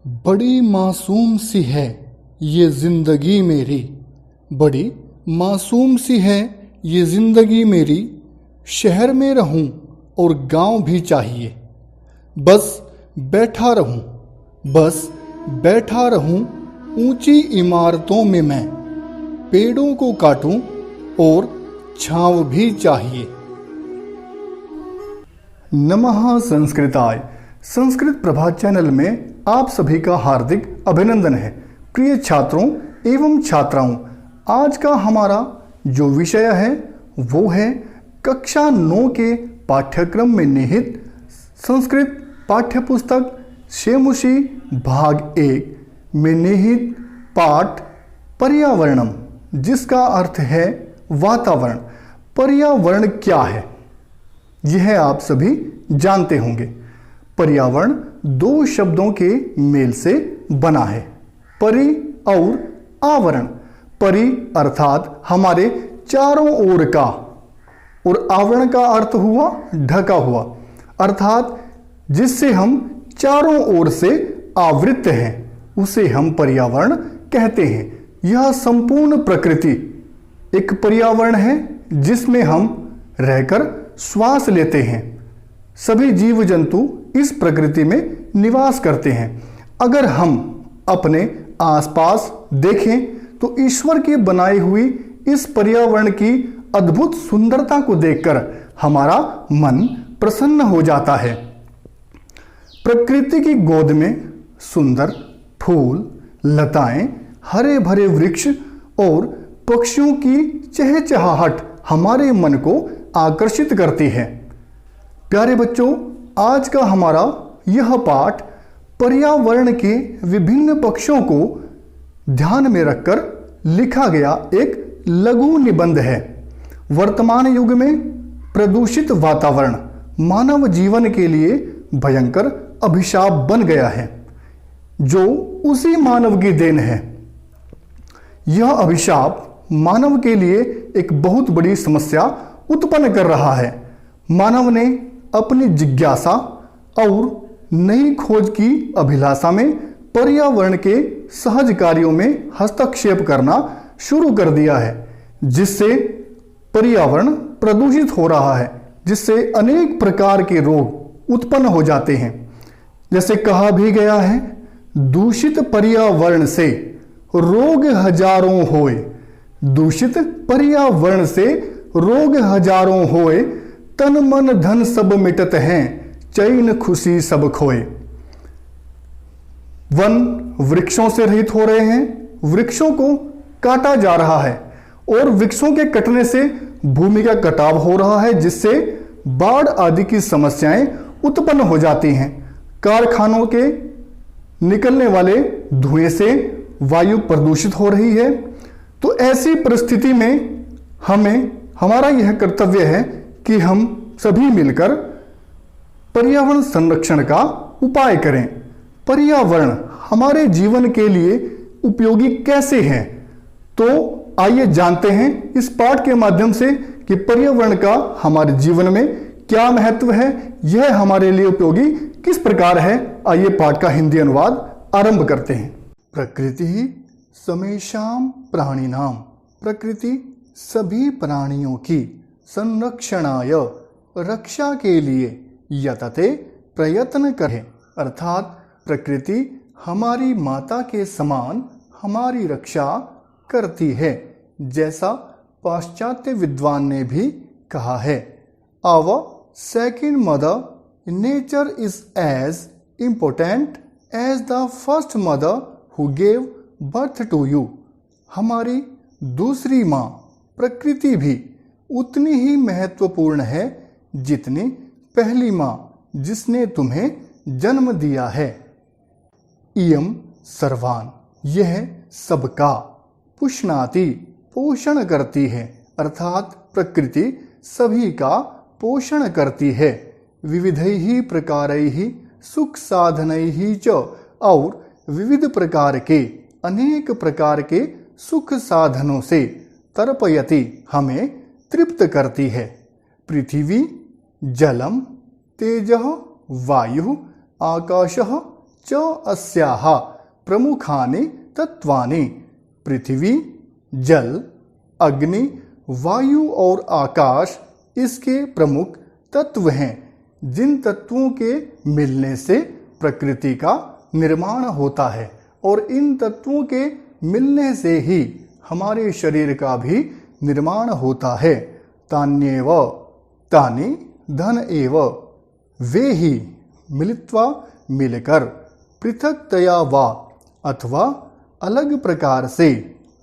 बड़ी मासूम सी है ये जिंदगी मेरी, बड़ी मासूम सी है ये जिंदगी मेरी। शहर में रहूं और गांव भी चाहिए, बस बैठा रहूं, बस बैठा रहूं ऊंची इमारतों में मैं। पेड़ों को काटूं और छांव भी चाहिए। नमः संस्कृताय। संस्कृत प्रभा चैनल में आप सभी का हार्दिक अभिनंदन है। प्रिय छात्रों एवं छात्राओं, आज का हमारा जो विषय है वो है कक्षा 9 के पाठ्यक्रम में निहित संस्कृत पाठ्यपुस्तक शेमुषी भाग 1 में निहित पाठ पर्यावरणम, जिसका अर्थ है वातावरण। पर्यावरण क्या है यह आप सभी जानते होंगे। पर्यावरण 2 शब्दों के मेल से बना है, परि और आवरण। परि अर्थात हमारे चारों ओर का, और आवरण का अर्थ हुआ ढका हुआ, अर्थात जिससे हम चारों ओर से आवृत हैं उसे हम पर्यावरण कहते हैं। यह संपूर्ण प्रकृति एक पर्यावरण है जिसमें हम रहकर श्वास लेते हैं। सभी जीव जंतु इस प्रकृति में निवास करते हैं। अगर हम अपने आसपास देखें तो ईश्वर की बनाई हुई इस पर्यावरण की अद्भुत सुंदरता को देखकर हमारा मन प्रसन्न हो जाता है। प्रकृति की गोद में सुंदर फूल, लताएं, हरे भरे वृक्ष और पक्षियों की चहचहाहट हमारे मन को आकर्षित करती है। प्यारे बच्चों, आज का हमारा यह पाठ पर्यावरण के विभिन्न पक्षों को ध्यान में रखकर लिखा गया एक लघु निबंध है। वर्तमान युग में प्रदूषित वातावरण मानव जीवन के लिए भयंकर अभिशाप बन गया है, जो उसी मानव की देन है। यह अभिशाप मानव के लिए एक बहुत बड़ी समस्या उत्पन्न कर रहा है। मानव ने अपनी जिज्ञासा और नई खोज की अभिलाषा में पर्यावरण के सहज कार्यों में हस्तक्षेप करना शुरू कर दिया है, जिससे पर्यावरण प्रदूषित हो रहा है, जिससे अनेक प्रकार के रोग उत्पन्न हो जाते हैं। जैसे कहा भी गया है, दूषित पर्यावरण से रोग हजारों होए। दूषित पर्यावरण से रोग हजारों होए, तन मन धन सब मिटत हैं, चैन खुशी सब खोए। वन वृक्षों से रहित हो रहे हैं, वृक्षों को काटा जा रहा है और वृक्षों के कटने से भूमि का कटाव हो रहा है, जिससे बाढ़ आदि की समस्याएं उत्पन्न हो जाती हैं। कारखानों के निकलने वाले धुएं से वायु प्रदूषित हो रही है। तो ऐसी परिस्थिति में हमारा यह कर्तव्य है कि हम सभी मिलकर पर्यावरण संरक्षण का उपाय करें। पर्यावरण हमारे जीवन के लिए उपयोगी कैसे है, तो आइए जानते हैं इस पाठ के माध्यम से कि पर्यावरण का हमारे जीवन में क्या महत्व है, यह हमारे लिए उपयोगी किस प्रकार है। आइए पाठ का हिंदी अनुवाद आरंभ करते हैं। प्रकृति समेषां प्राणिनां, प्रकृति सभी प्राणियों की संरक्षणाय, रक्षा के लिए यतते प्रयत्न करें, अर्थात प्रकृति हमारी माता के समान हमारी रक्षा करती है, जैसा पाश्चात्य विद्वान ने भी कहा है। Our second mother nature is as important as the first mother who gave birth to you. हमारी दूसरी माँ प्रकृति भी उतनी ही महत्वपूर्ण है जितनी पहली माँ जिसने तुम्हें जन्म दिया है। इयम सर्वान, यह सबका, पुष्णाति पोषण करती है, अर्थात प्रकृति सभी का पोषण करती है। विविधैः प्रकारैः सुख साधनैः च, और विविध प्रकार के, अनेक प्रकार के सुख साधनों से तर्पयति, हमें तृप्त करती है। पृथ्वी जलम तेजः वायु आकाशः च अस्याः प्रमुखानि तत्वानि पृथ्वी, जल, अग्नि, वायु और आकाश इसके प्रमुख तत्व हैं, जिन तत्वों के मिलने से प्रकृति का निर्माण होता है और इन तत्वों के मिलने से ही हमारे शरीर का भी निर्माण होता है। तान्येव तानि धन एव, वे ही मिलित्वा मिलकर पृथक्तया वा अथवा अलग प्रकार से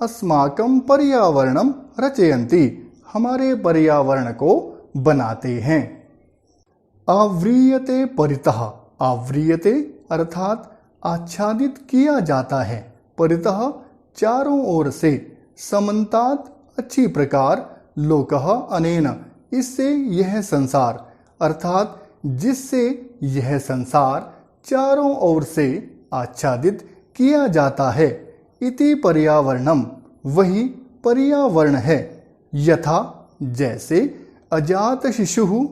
अस्माकं पर्यावरणं रचयन्ति, हमारे पर्यावरण को बनाते हैं। आव्रियते परितः, आव्रियते अर्थात आच्छादित किया जाता है, परितः चारों ओर से, समन्तात अच्छी प्रकार, लोकः अनेन इससे यह संसार, अर्थात जिससे यह संसार चारों ओर से आच्छादित किया जाता है। इति पर्यावरणम, वही पर्यावरण है। यथा जैसे अजात शिशु,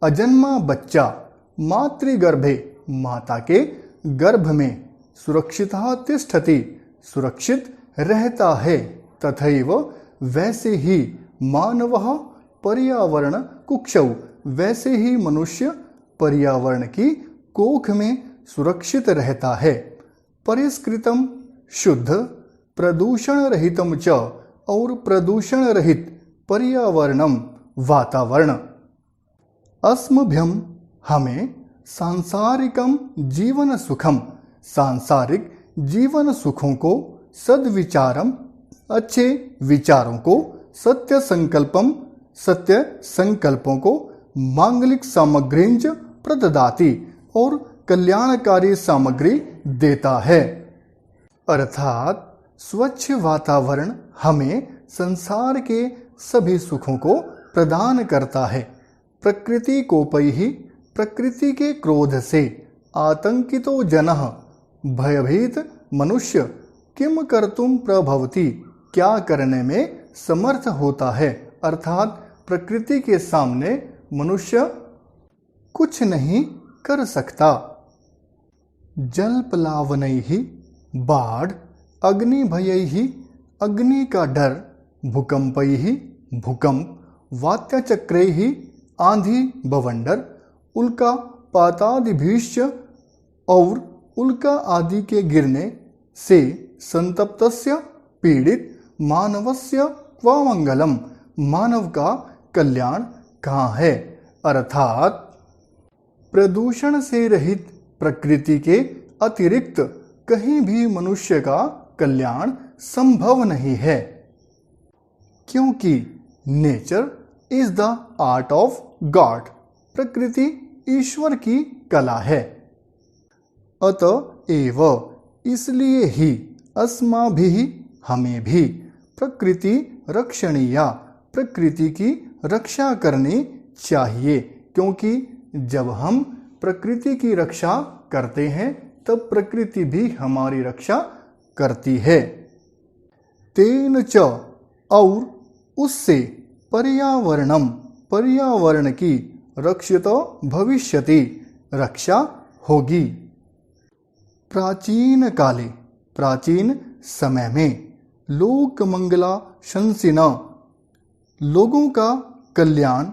अजन्मा बच्चा, मातृगर्भे माता के गर्भ में, सुरक्षितः तिष्ठति सुरक्षित रहता है, तथैव वैसे ही मानवः पर्यावरण कुक्षौ, वैसे ही मनुष्य पर्यावरण की कोख में सुरक्षित रहता है। परिष्कृतम शुद्ध, प्रदूषण रहितम च, और प्रदूषण रहित पर्यावरणम वातावरण। अस्मभ्यम हमें सांसारिकम जीवन सुखम, सांसारिक जीवन सुखों को, सद्विचारम अच्छे विचारों को, सत्य संकल्पम सत्य संकल्पों को, मांगलिक सामग्रींच प्रददाति और कल्याणकारी सामग्री देता है। अर्थात स्वच्छ वातावरण हमें संसार के सभी सुखों को प्रदान करता है। प्रकृति कोपैः, प्रकृति के क्रोध से, आतंकितो जनः भयभीत मनुष्य, किम कर्तुम प्रभवति क्या करने में समर्थ होता है, अर्थात प्रकृति के सामने मनुष्य कुछ नहीं कर सकता। जलप्लावनैः, बाढ़, अग्निभयैः, अग्नि का डर, भूकंपैः, भूकंप, वात्याचक्रैः, आंधी बवंडर, उल्का पातादिभीश्च, और उल्का आदि के गिरने से, संतप्तस्य पीड़ित, मानवस्य क्वा मंगलम, मानव का कल्याण कहाँ है, अर्थात प्रदूषण से रहित प्रकृति के अतिरिक्त कहीं भी मनुष्य का कल्याण संभव नहीं है, क्योंकि nature is the art of God, प्रकृति ईश्वर की कला है। अतएव इसलिए ही अस्माभिः हमें भी प्रकृति रक्षणीया, प्रकृति की रक्षा करनी चाहिए, क्योंकि जब हम प्रकृति की रक्षा करते हैं तब प्रकृति भी हमारी रक्षा करती है। तेन च, और उससे, पर्यावरणम पर्यावरण की, रक्षितो भविष्यति रक्षा होगी। प्राचीन काले, प्राचीन समय में, लोक मंगला शंसिना, लोगों का कल्याण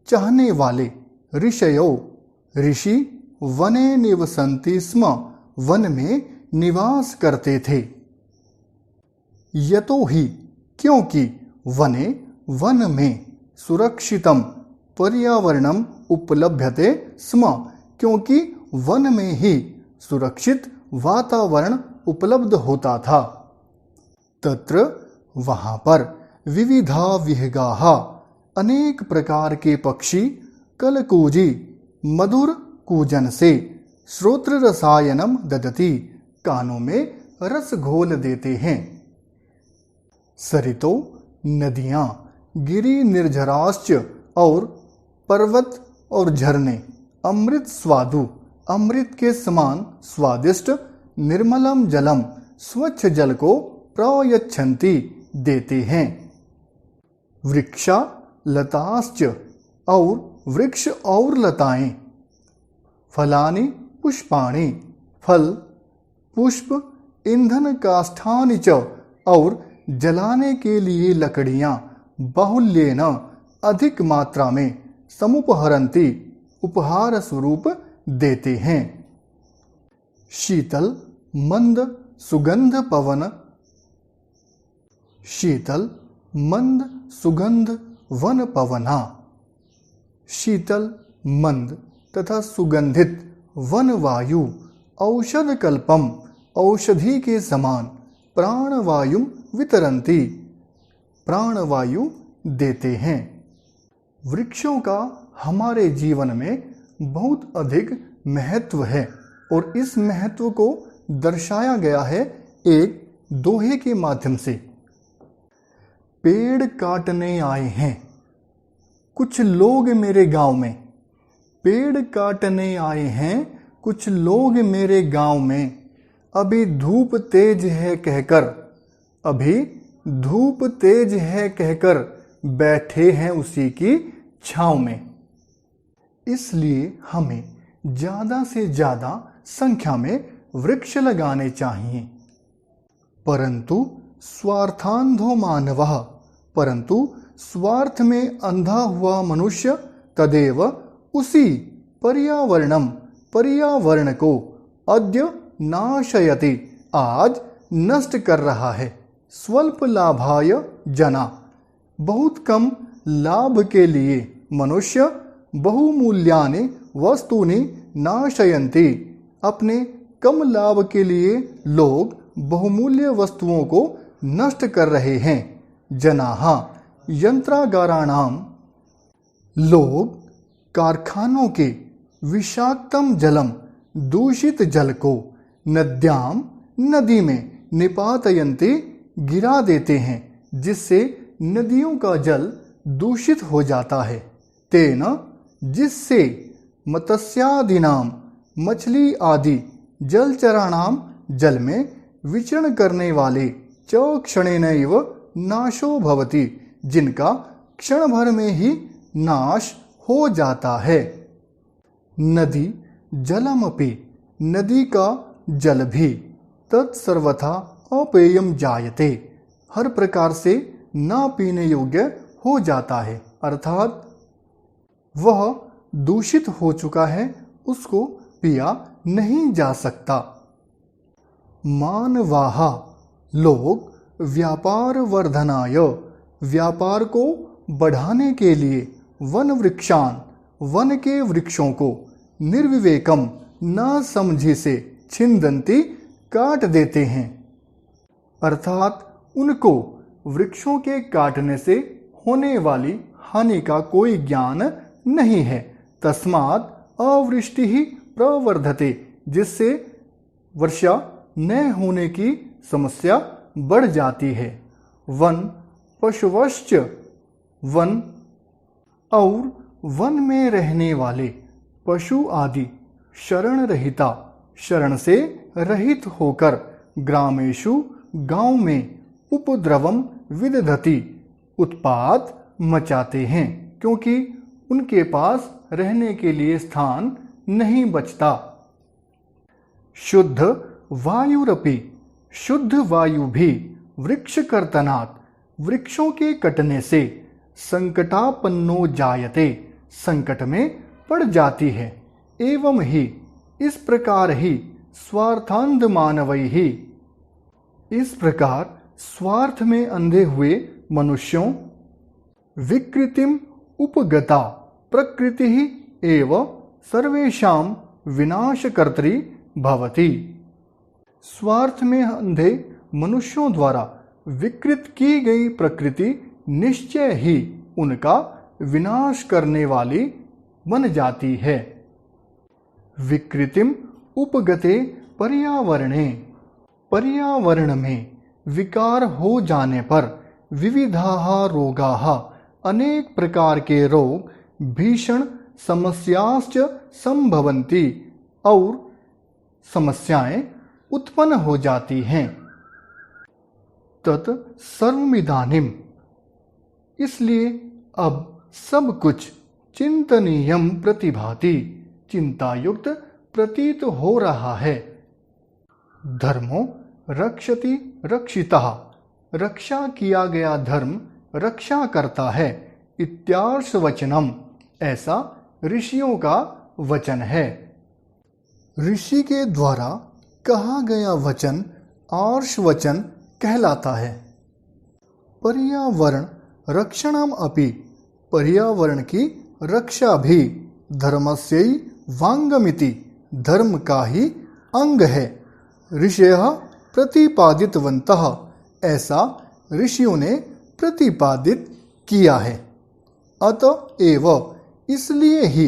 चाहने वाले, ऋषयो ऋषि, वने निवसन्ति स्म, वन में निवास करते थे। यतो ही, क्योंकि, वने वन में, सुरक्षितम पर्यावरणम उपलभ्यते स्म, क्योंकि वन में ही सुरक्षित वातावरण उपलब्ध होता था। तत्र वहाँ पर, विविधा विहगाः, अनेक प्रकार के पक्षी, कलकूजी, मधुर कूजन से, श्रोत्र रसायनम ददति, कानों में रस घोल देते हैं। सरितो नदियाँ, गिरि निर्झराश्च, और पर्वत और झरने, अमृत स्वादु, अमृत के समान स्वादिष्ट, निर्मलम जलम, स्वच्छ जल को प्रयच्छन्ति देते हैं। वृक्षा लताश्च, और वृक्ष और लताएं, फलानि पुष्पाणि, फल पुष्प, ईंधन, काष्ठानि च और जलाने के लिए लकड़ियां बाहुल्येन अधिक मात्रा में समुपहरन्ति उपहार स्वरूप देते हैं। शीतल मंद सुगंध पवन, शीतल मंद सुगंध वन पवना। शीतल मंद तथा सुगंधित वन वायु औषध कल्पम औषधि के समान प्राणवायु वितरन्ति प्राणवायु देते हैं। वृक्षों का हमारे जीवन में बहुत अधिक महत्व है और इस महत्व को दर्शाया गया है एक दोहे के माध्यम से। पेड़ काटने आए हैं कुछ लोग मेरे गांव में, पेड़ काटने आए हैं कुछ लोग मेरे गांव में, अभी धूप तेज है कहकर, अभी धूप तेज है कहकर बैठे हैं उसी की छांव में। इसलिए हमें ज़्यादा से ज़्यादा संख्या में वृक्ष लगाने चाहिए। परंतु स्वार्थांधो मानवः, परंतु स्वार्थ में अंधा हुआ मनुष्य तदेव उसी पर्यावरण को अद्य नाशयति, आज नष्ट कर रहा है। स्वल्प लाभाय जना, बहुत कम लाभ के लिए मनुष्य बहुमूल्यानि वस्तूनि नाशयन्ति, अपने कम लाभ के लिए लोग बहुमूल्य वस्तुओं को नष्ट कर रहे हैं। जनाः यंत्रागाराणाम, लोग कारखानों के विषाक्तम जलम दूषित जल को नद्याम नदी में निपातयन्ति गिरा देते हैं, जिससे नदियों का जल दूषित हो जाता है। तेन, जिससे मत्स्यादीनाम, मछली आदि जलचराणाम, जल में विचरण करने वाले च क्षणेनैव नाशो भवति, जिनका क्षण भर में ही नाश हो जाता है। नदी जलमपि, नदी का जल भी तत्सर्वथा अपेयम जायते, हर प्रकार से ना पीने योग्य हो जाता है, अर्थात वह दूषित हो चुका है, उसको पिया नहीं जा सकता। मानवाः, लोग व्यापार वर्धनाय, व्यापार को बढ़ाने के लिए वन वृक्षान, वन के वृक्षों को निर्विवेकम, ना समझी से छिन्दन्ति, काट देते हैं, अर्थात उनको वृक्षों के काटने से होने वाली हानि का कोई ज्ञान नहीं है। तस्मात् अवृष्टि ही प्रवर्धते, जिससे वर्षा न होने की समस्या बढ़ जाती है। वन पशुवश्च, वन और वन में रहने वाले पशु आदि शरण रहिता, शरण से रहित होकर ग्रामेषु, गांव में उपद्रवम विदधति, उत्पात मचाते हैं, क्योंकि उनके पास रहने के लिए स्थान नहीं बचता। शुद्ध वायुरपि, शुद्ध वायु भी वृक्ष कर्तनात्, वृक्षों के कटने से संकटापन्नो जायते, संकट में पड़ जाती है। एवं ही, इस प्रकार ही स्वार्थांध मानवैहि, इस प्रकार स्वार्थ में अंधे हुए मनुष्यों विकृतिम उपगता प्रकृति ही एव सर्वेषां विनाशकर्त्री भवति, स्वार्थ में अंधे मनुष्यों द्वारा विकृत की गई प्रकृति निश्चय ही उनका विनाश करने वाली बन जाती है। विकृतिम उपगते पर्यावरणे, पर्यावरण में विकार हो जाने पर विविधाः रोगाः, अनेक प्रकार के रोग भीषण समस्याश्च संभवन्ति, और समस्याएं उत्पन्न हो जाती हैं। तत् सर्वमिदानीम, इसलिए अब सब कुछ चिंतनीयम प्रतिभाति, चिंतायुक्त प्रतीत हो रहा है। धर्मो रक्षति रक्षितः, रक्षा किया गया धर्म रक्षा करता है, इत्यार्ष वचनम, ऐसा ऋषियों का वचन है। ऋषि के द्वारा कहा गया वचन आर्ष वचन कहलाता है। पर्यावरण रक्षणम अपि, पर्यावरण की रक्षा भी धर्मस्यै वांगमिति, धर्म का ही अंग है। ऋषयः प्रतिपादितवन्तः, ऐसा ऋषियों ने प्रतिपादित किया है। अतएव इसलिए ही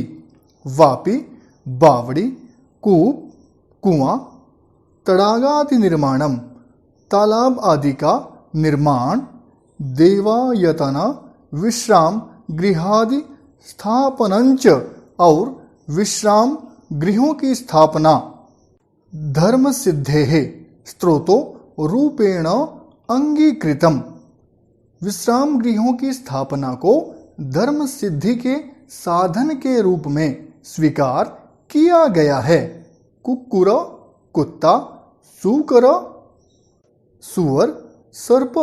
वापि, बावड़ी, कूप, कुआं, तड़ागादि निर्माणम, तालाब आदि का निर्माण, देवायतन विश्राम गृहादि स्थापनंच, और विश्राम गृहों की स्थापना धर्म सिद्धेः स्त्रोतो रूपेण अंगीकृतम, विश्राम गृहों की स्थापना को धर्म सिद्धि के साधन के रूप में स्वीकार किया गया है। कुक्कुर कुत्ता, सूकर सुअर, सर्प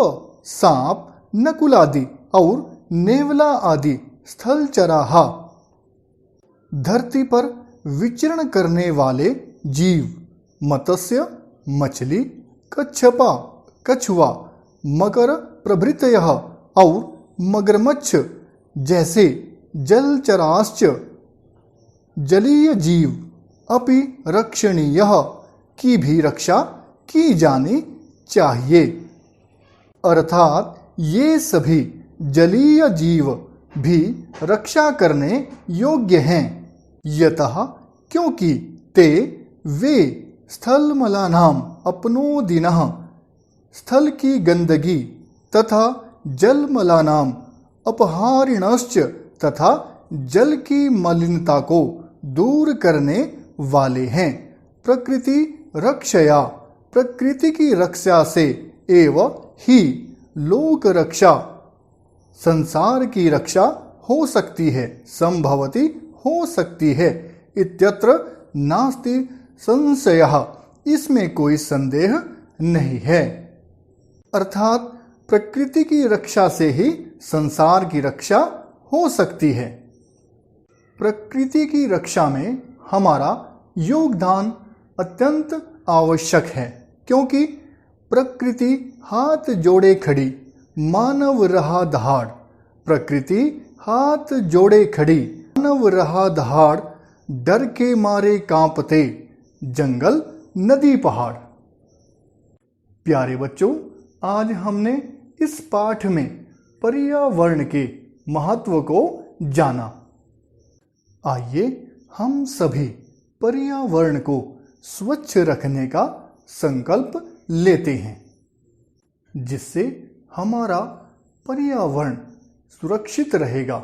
सांप, नकुल आदि और नेवला आदि स्थलचराहा, धरती पर विचरण करने वाले जीव, मत्स्य मछली, कच्छपा कछुआ, मकर प्रभृतयः और मगरमच्छ जैसे जलचराश्च, जलीय जीव अपि रक्षणीयः, की भी रक्षा की जानी चाहिए। अर्थात ये सभी जलीय जीव भी रक्षा करने योग्य हैं। यतः क्योंकि ते वे स्थलमलानाम अपनोदिनः, स्थल की गंदगी तथा जलमलानाम अपहारिणश्च, तथा जल की मलिनता को दूर करने वाले हैं। प्रकृति रक्षया, प्रकृति की रक्षा से एव ही लोक रक्षा, संसार की रक्षा हो सकती है, संभवती हो सकती है। इत्यत्र नास्ति संशयः, इसमें कोई संदेह नहीं है। अर्थात प्रकृति की रक्षा से ही संसार की रक्षा हो सकती है। प्रकृति की रक्षा में हमारा योगदान अत्यंत आवश्यक है, क्योंकि प्रकृति हाथ जोड़े खड़ी, मानव रहा दहाड़। प्रकृति हाथ जोड़े खड़ी, मानव रहा दहाड़, डर के मारे कांपते जंगल नदी पहाड़। प्यारे बच्चों, आज हमने इस पाठ में पर्यावरण के महत्व को जाना। आइए हम सभी पर्यावरण को स्वच्छ रखने का संकल्प लेते हैं, जिससे हमारा पर्यावरण सुरक्षित रहेगा।